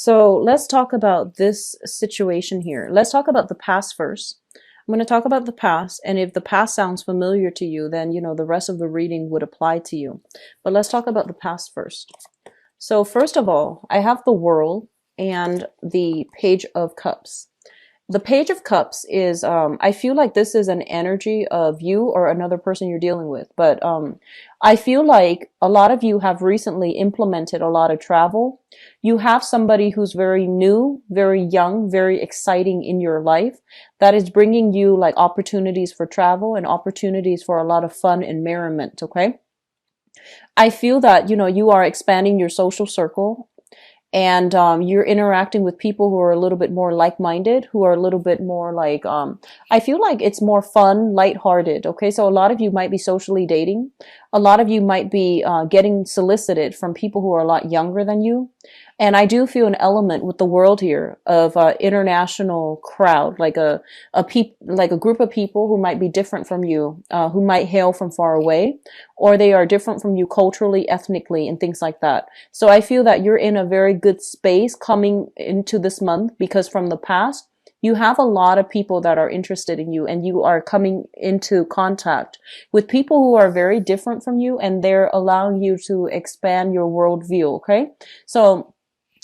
So let's talk about this situation here. Let's talk about the past first. I'm going to talk about the past, and if the past sounds familiar to you, then the rest of the reading would apply to you. But let's talk about the past first. So first of all, I have the World and the Page of Cups. The Page of Cups is, I feel like this is an energy of you or another person you're dealing with. But I feel like a lot of you have recently implemented a lot of travel. You have somebody who's very new, very young, very exciting in your life that is bringing you like opportunities for travel and opportunities for a lot of fun and merriment. Okay. I feel that, you are expanding your social circle, and you're interacting with people who are a little bit more like-minded, who are a little bit more like, I feel like it's more fun, lighthearted. Okay, so a lot of you might be socially dating. A lot of you might be getting solicited from people who are a lot younger than you. And I do feel an element with the World here of international crowd, like like a group of people who might be different from you, who might hail from far away, or they are different from you culturally, ethnically, and things like that. So I feel that you're in a very good space coming into this month, because from the past, you have a lot of people that are interested in you, and you are coming into contact with people who are very different from you, and they're allowing you to expand your worldview. Okay. So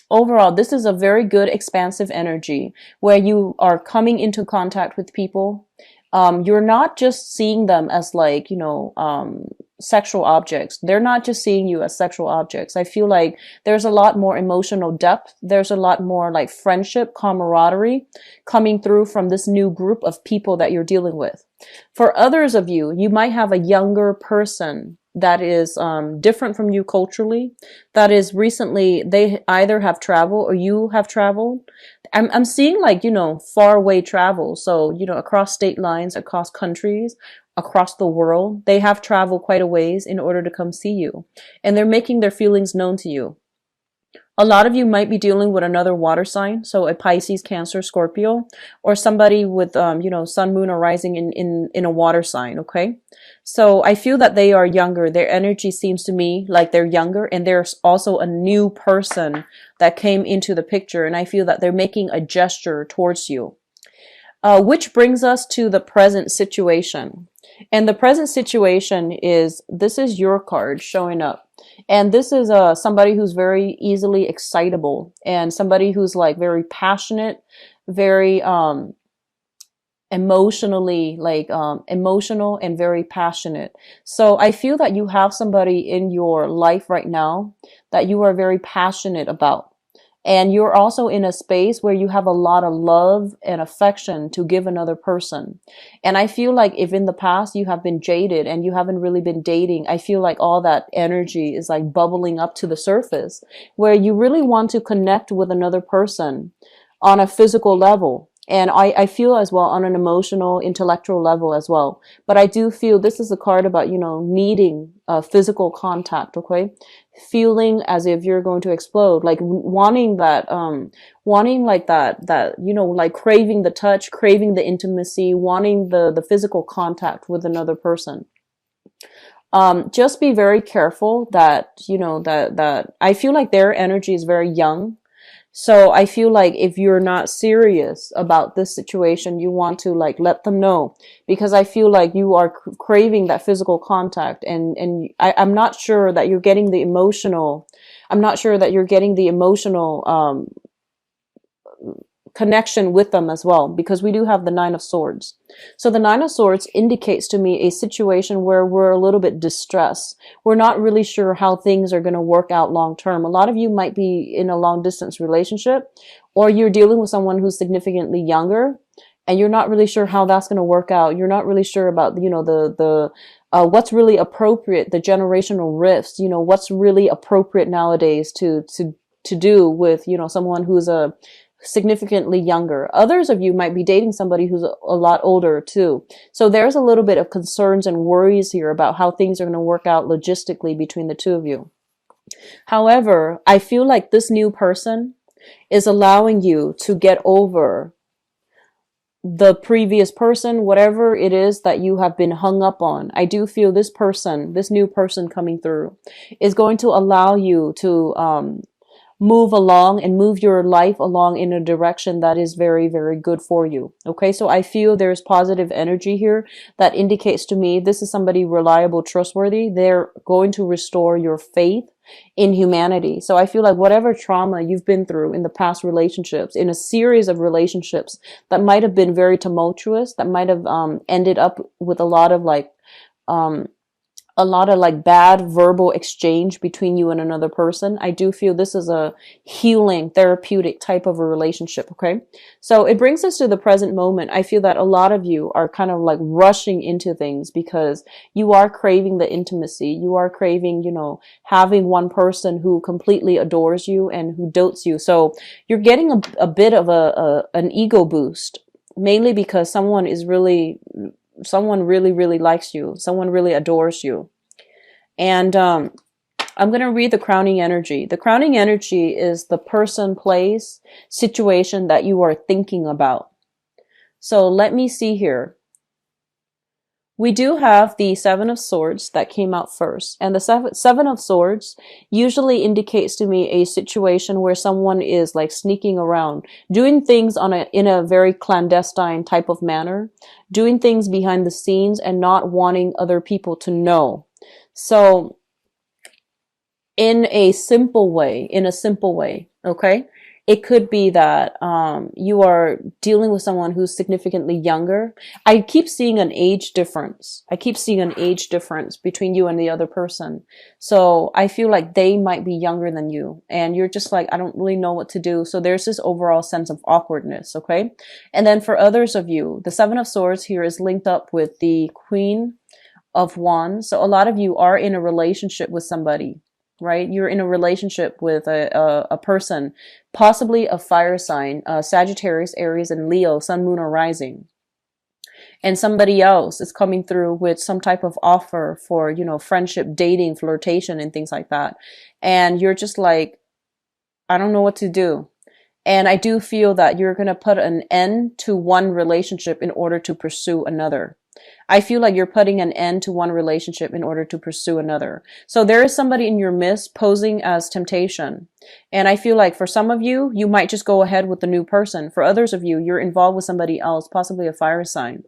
overall, this is a very good expansive energy where you are coming into contact with people. You're not just seeing them as like, sexual objects. They're not just seeing you as sexual objects. I feel like there's a lot more emotional depth. There's a lot more like friendship, camaraderie coming through from this new group of people that you're dealing with. For others of you, you might have a younger person that is different from you culturally, that is recently, they either have traveled or you have traveled. I'm seeing like, far away travel. So, across state lines, across countries, across the world, they have traveled quite a ways in order to come see you. And they're making their feelings known to you. A lot of you might be dealing with another water sign, so a Pisces, Cancer, Scorpio, or somebody with, sun, moon, or rising in a water sign, okay? So I feel that they are younger. Their energy seems to me like they're younger, and there's also a new person that came into the picture, and I feel that they're making a gesture towards you. Which brings us to the present situation. And the present situation is, this is your card showing up. And this is somebody who's very easily excitable, and somebody who's like very passionate, very emotionally like emotional and very passionate. So I feel that you have somebody in your life right now that you are very passionate about. And you're also in a space where you have a lot of love and affection to give another person. And I feel like if in the past you have been jaded and you haven't really been dating, I feel like all that energy is like bubbling up to the surface, where you really want to connect with another person on a physical level. And I feel as well on an emotional, intellectual level as well. But I do feel this is a card about, needing physical contact, okay? Feeling as if you're going to explode, like wanting that, wanting like that, like craving the touch, craving the intimacy, wanting the physical contact with another person. Just be very careful that, that I feel like their energy is very young. So I feel like if you're not serious about this situation, you want to like let them know, because I feel like you are craving that physical contact, and I'm not sure that you're getting the emotional, I'm not sure that you're getting the emotional, connection with them as well, because we do have the Nine of Swords. So the Nine of Swords indicates to me a situation where we're a little bit distressed. We're not really sure how things are going to work out long term. A lot of you might be in a long distance relationship, or you're dealing with someone who's significantly younger, and you're not really sure how that's going to work out. You're not really sure about, the what's really appropriate, the generational rifts, what's really appropriate nowadays to do with, someone who's a significantly younger. Others of you might be dating somebody who's a lot older too. So there's a little bit of concerns and worries here about how things are going to work out logistically between the two of you. However, I feel like this new person is allowing you to get over the previous person, whatever it is that you have been hung up on. I do feel this person, this new person coming through, is going to allow you to move along and move your life along in a direction that is very, very good for you. Okay, so I feel there's positive energy here that indicates to me this is somebody reliable, trustworthy. They're going to restore your faith in humanity. So I feel like whatever trauma you've been through in the past relationships, in a series of relationships that might have been very tumultuous, that might have ended up with um, a lot of like bad verbal exchange between you and another person. I do feel this is a healing, therapeutic type of a relationship. Okay. So it brings us to the present moment. I feel that a lot of you are kind of like rushing into things because you are craving the intimacy. You are craving, you know, having one person who completely adores you and who dotes you. So you're getting a bit of an ego boost, mainly because someone really, really likes you. Someone really adores you. And I'm going to read the crowning energy. The crowning energy is the person, place, situation that you are thinking about. So let me see here. We do have the Seven of Swords that came out first. And the Seven of Swords usually indicates to me a situation where someone is like sneaking around, doing things in a very clandestine type of manner, doing things behind the scenes and not wanting other people to know. So in a simple way, okay? It could be that you are dealing with someone who's significantly younger. I keep seeing an age difference. Between you and the other person. So I feel like they might be younger than you. And you're just like, I don't really know what to do. So there's this overall sense of awkwardness, okay? And then for others of you, the Seven of Swords here is linked up with the Queen of Wands. So a lot of you are in a relationship with somebody, right? You're in a relationship with a person, possibly a fire sign, Sagittarius, Aries, and Leo, Sun, Moon, or Rising. And somebody else is coming through with some type of offer for, you know, friendship, dating, flirtation, and things like that. And you're just like, I don't know what to do. And I do feel that you're going to put an end to one relationship in order to pursue another. I feel like you're putting an end to one relationship in order to pursue another. So there is somebody in your midst posing as temptation. And I feel like for some of you, you might just go ahead with the new person. For others of you, you're involved with somebody else, possibly a fire sign.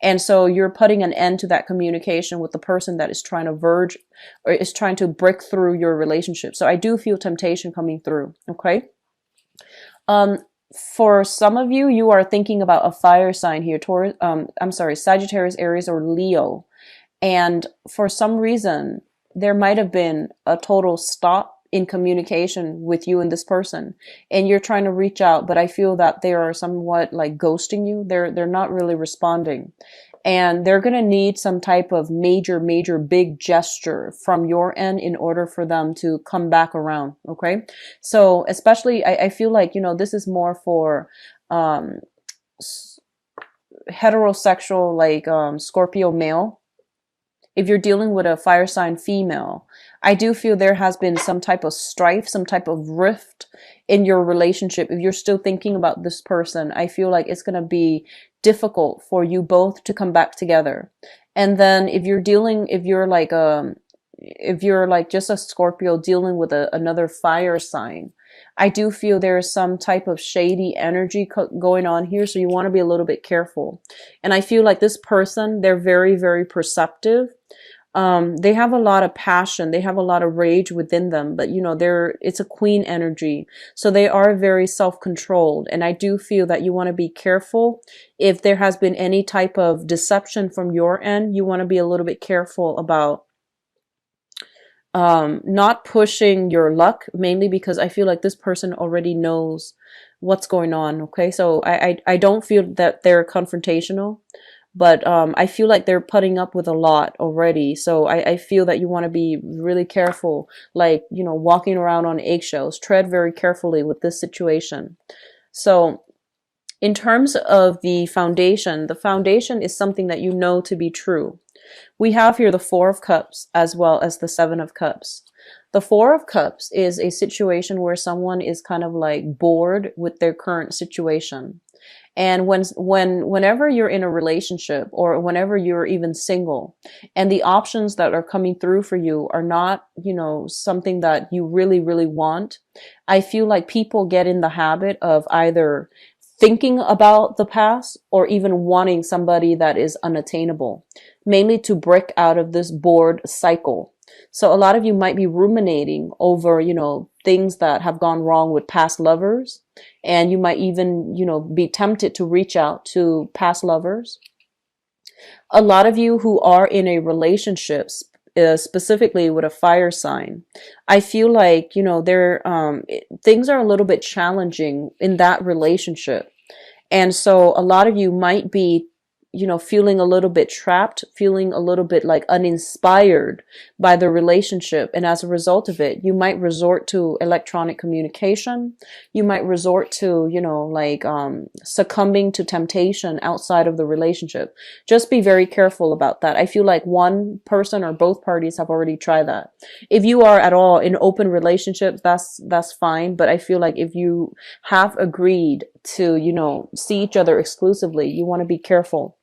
And so you're putting an end to that communication with the person that is trying to verge or is trying to break through your relationship. So I do feel temptation coming through. Okay. For some of you, you are thinking about a fire sign here, Sagittarius, Aries, or Leo. And for some reason, there might have been a total stop in communication with you and this person. And you're trying to reach out, but I feel that they are somewhat like ghosting you. They're not really responding. And they're going to need some type of major, big gesture from your end in order for them to come back around. Okay. So especially, I feel like, you know, this is more for, heterosexual, like, Scorpio male. If you're dealing with a fire sign female, I do feel there has been some type of strife, some type of rift in your relationship. If you're still thinking about this person, I feel like it's going to be difficult for you both to come back together. And then if you're like just a Scorpio dealing with another fire sign, I do feel there's some type of shady energy going on here. So you want to be a little bit careful. And I feel like this person, they're very, very perceptive. They have a lot of passion. They have a lot of rage within them, but you know, it's a queen energy. So they are very self-controlled. And I do feel that you want to be careful. If there has been any type of deception from your end, you want to be a little bit careful about not pushing your luck, mainly because I feel like this person already knows what's going on. Okay. So I don't feel that they're confrontational, but I feel like they're putting up with a lot already. So I feel that you want to be really careful, like, you know, walking around on eggshells. Tread very carefully with this situation. So in terms of the foundation is something that you know to be true. We have here the Four of Cups as well as the Seven of Cups. The Four of Cups is a situation where someone is kind of like bored with their current situation. And whenever you're in a relationship or whenever you're even single and the options that are coming through for you are not, something that you really, really want, I feel like people get in the habit of either thinking about the past or even wanting somebody that is unattainable, mainly to break out of this bored cycle. So a lot of you might be ruminating over, things that have gone wrong with past lovers. And you might even, be tempted to reach out to past lovers. A lot of you who are in a relationship, specifically with a fire sign, I feel like, things are a little bit challenging in that relationship. And so a lot of you might be, feeling a little bit trapped, feeling a little bit like uninspired by the relationship. And as a result of it, you might resort to electronic communication. You might resort to, succumbing to temptation outside of the relationship. Just be very careful about that. I feel like one person or both parties have already tried that. If you are at all in open relationships, that's fine. But I feel like if you have agreed to, see each other exclusively, you want to be careful.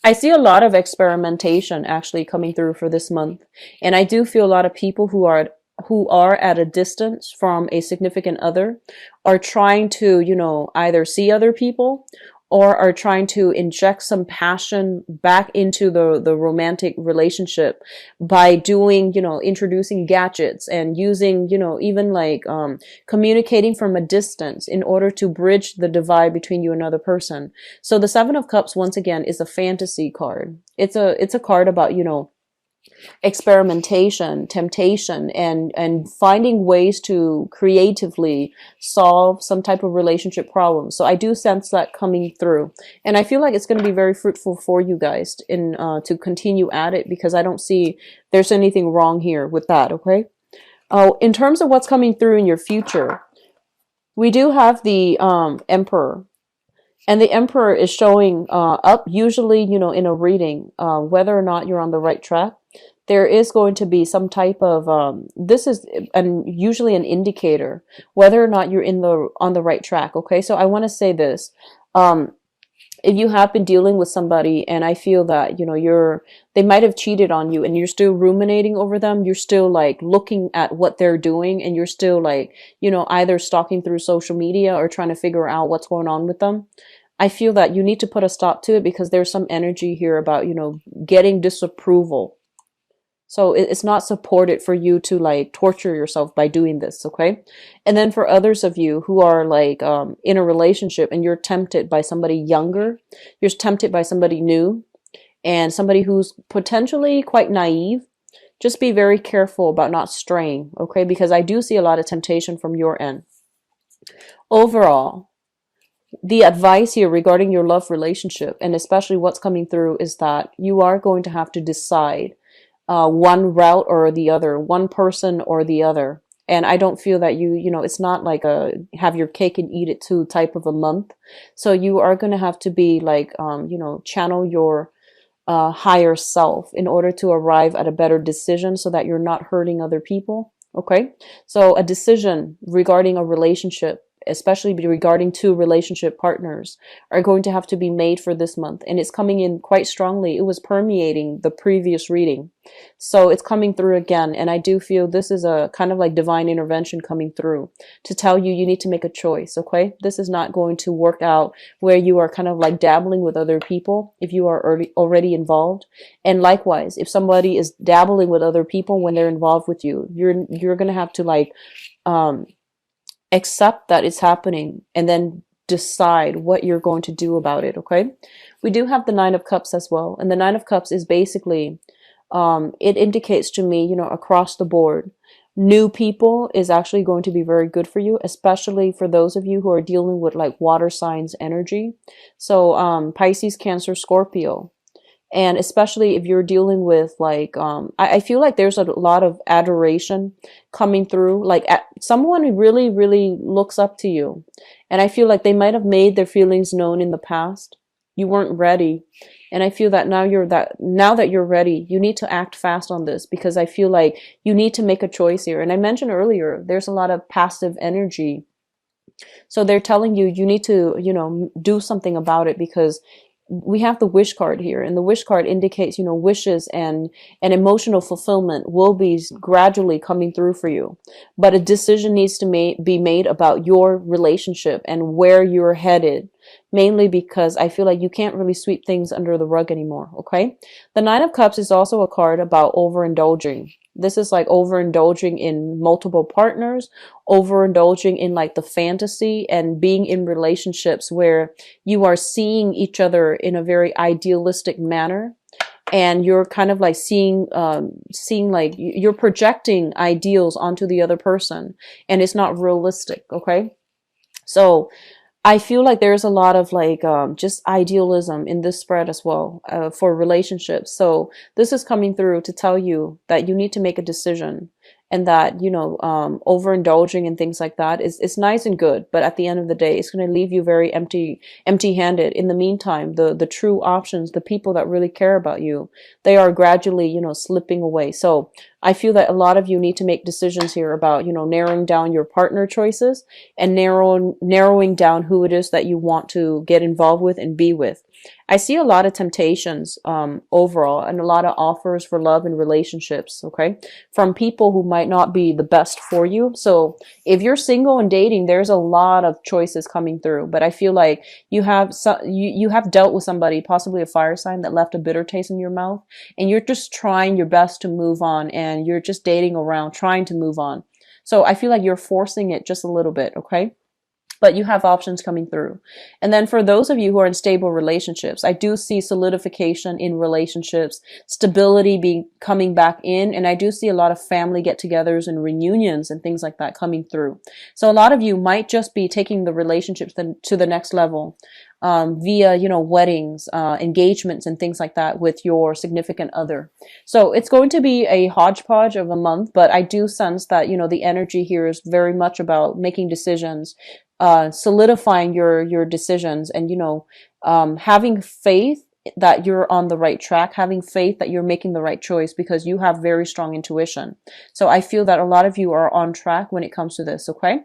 I see a lot of experimentation actually coming through for this month. And I do feel a lot of people who are at a distance from a significant other are trying to, either see other people or are trying to inject some passion back into the romantic relationship by doing, introducing gadgets and using, even like communicating from a distance in order to bridge the divide between you and another person. So the Seven of Cups, once again, is a fantasy card. It's a card about, experimentation, temptation, and finding ways to creatively solve some type of relationship problem. So I do sense that coming through, and I feel like it's going to be very fruitful for you guys in to continue at it, because I don't see there's anything wrong here with that. Okay. Oh, in terms of what's coming through in your future, we do have the Emperor. And the Emperor is showing up usually, in a reading, whether or not you're on the right track. There is going to be some type of this is usually an indicator whether or not you're on the right track. Okay, so I want to say this. If you have been dealing with somebody and I feel that, they might have cheated on you and you're still ruminating over them, you're still like looking at what they're doing and you're still like, either stalking through social media or trying to figure out what's going on with them. I feel that you need to put a stop to it, because there's some energy here about, getting disapproval. So it's not supported for you to like torture yourself by doing this, okay? And then for others of you who are like in a relationship and you're tempted by somebody younger, you're tempted by somebody new, and somebody who's potentially quite naive, just be very careful about not straying, okay? Because I do see a lot of temptation from your end. Overall, the advice here regarding your love relationship, and especially what's coming through, is that you are going to have to decide one route or the other, one person or the other. And I don't feel that it's not like a have your cake and eat it too type of a month. So you are going to have to be like, channel your higher self in order to arrive at a better decision so that you're not hurting other people. Okay. So a decision regarding a relationship, especially regarding two relationship partners, are going to have to be made for this month. And it's coming in quite strongly. It was permeating the previous reading. So it's coming through again. And I do feel this is a kind of like divine intervention coming through to tell you you need to make a choice. Okay. This is not going to work out where you are kind of like dabbling with other people if you are already involved. And likewise, if somebody is dabbling with other people when they're involved with you, you're going to have to like, accept that it's happening and then decide what you're going to do about it. Okay. We do have the Nine of Cups as well. And the Nine of Cups is basically, it indicates to me, across the board, new people is actually going to be very good for you, especially for those of you who are dealing with like water signs energy. So, Pisces, Cancer, Scorpio. And especially if you're dealing with like, I feel like there's a lot of adoration coming through. Like someone who really, really looks up to you. And I feel like they might have made their feelings known in the past. You weren't ready. And I feel that now that you're ready, you need to act fast on this, because I feel like you need to make a choice here. And I mentioned earlier, there's a lot of passive energy. So they're telling you, you need to, do something about it, because we have the wish card here, and the wish card indicates, wishes and emotional fulfillment will be gradually coming through for you. But a decision needs to be made about your relationship and where you're headed, mainly because I feel like you can't really sweep things under the rug anymore. Okay. The Nine of Cups is also a card about overindulging. This is like overindulging in multiple partners, overindulging in like the fantasy, and being in relationships where you are seeing each other in a very idealistic manner, and you're kind of like seeing like you're projecting ideals onto the other person, and it's not realistic. Okay. So I feel like there's a lot of like just idealism in this spread as well, for relationships. So this is coming through to tell you that you need to make a decision, and that, overindulging and things like that is nice and good, but at the end of the day, it's going to leave you very empty-handed. In the meantime, the true options, the people that really care about you, they are gradually, slipping away. So I feel that a lot of you need to make decisions here about, narrowing down your partner choices, and narrowing down who it is that you want to get involved with and be with. I see a lot of temptations overall, and a lot of offers for love and relationships, okay, from people who might not be the best for you. So if you're single and dating, there's a lot of choices coming through, but I feel like you have you have dealt with somebody, possibly a fire sign, that left a bitter taste in your mouth, and you're just trying your best to move on, and you're just dating around trying to move on. So I feel like you're forcing it just a little bit, okay? But you have options coming through. And then for those of you who are in stable relationships, I do see solidification in relationships, stability being coming back in, and I do see a lot of family get-togethers and reunions and things like that coming through. So a lot of you might just be taking the relationships to the next level, via, weddings, engagements and things like that with your significant other. So it's going to be a hodgepodge of a month, but I do sense that, the energy here is very much about making decisions, solidifying your decisions, and, having faith that you're on the right track, having faith that you're making the right choice, because you have very strong intuition. So I feel that a lot of you are on track when it comes to this. Okay.